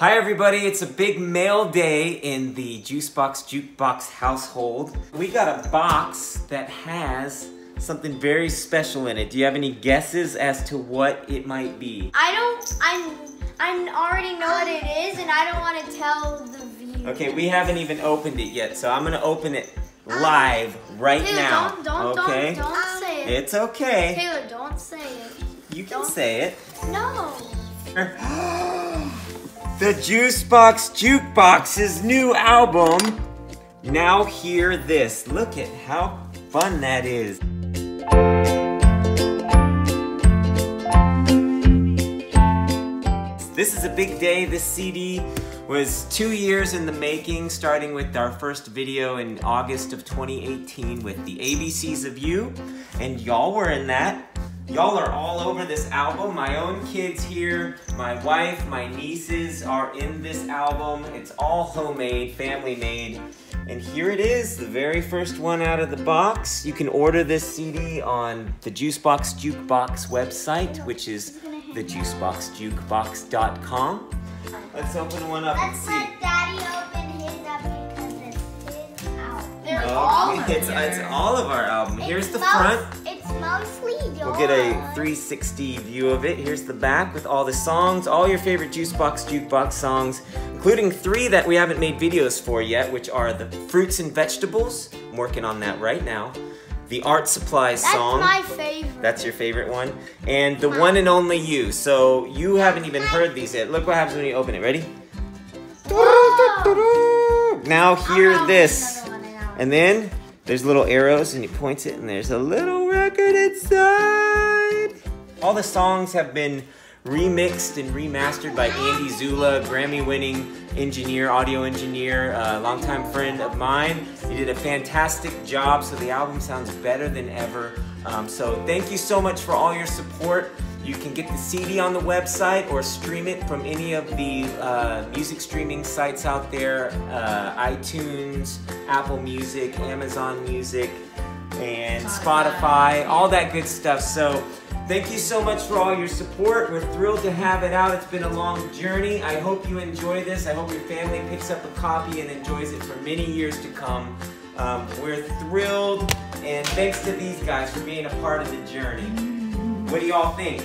Hi everybody, it's a big mail day in the Juicebox Jukebox household. We got a box that has something very special in it. Do you have any guesses as to what it might be? I already know what it is and I don't want to tell the viewers. Okay, we haven't even opened it yet, so I'm gonna open it live right now. Don't say it. It's okay. Taylor, don't say it. You can say it. No. The Juicebox Jukebox's new album. Now hear this. Look at how fun that is. This is a big day. This CD was 2 years in the making, starting with our first video in August of 2018 with the ABCs of You, and y'all were in that. Y'all are all over this album. My own kids here, my wife, my nieces are in this album. It's all homemade, family made. And here it is, the very first one out of the box. You can order this CD on the Juicebox Jukebox website, which is thejuiceboxjukebox.com. Let's open one up and see. Let Daddy open his up because it's his out. They're It's all of our album. Here's the front. It's mostly yours. We'll get a 360 view of it. Here's the back with all the songs, all your favorite Juicebox Jukebox songs, including 3 that we haven't made videos for yet, which are the Fruits and Vegetables. I'm working on that right now. The Art Supplies song. That's my favorite. That's your favorite one. And the One and Only You. So you haven't even heard these yet. Look what happens when you open it. Ready? Whoa. Now hear this. And then there's little arrows and he points it and there's a little record inside. All the songs have been remixed and remastered by Andy Zula, Grammy-winning engineer, audio engineer, a longtime friend of mine. He did a fantastic job, so the album sounds better than ever. So thank you so much for all your support. You can get the CD on the website or stream it from any of the music streaming sites out there, iTunes, Apple Music, Amazon Music, and Spotify, all that good stuff. So thank you so much for all your support. We're thrilled to have it out. It's been a long journey. I hope you enjoy this. I hope your family picks up a copy and enjoys it for many years to come. We're thrilled, and thanks to these guys for being a part of the journey. What do y'all think?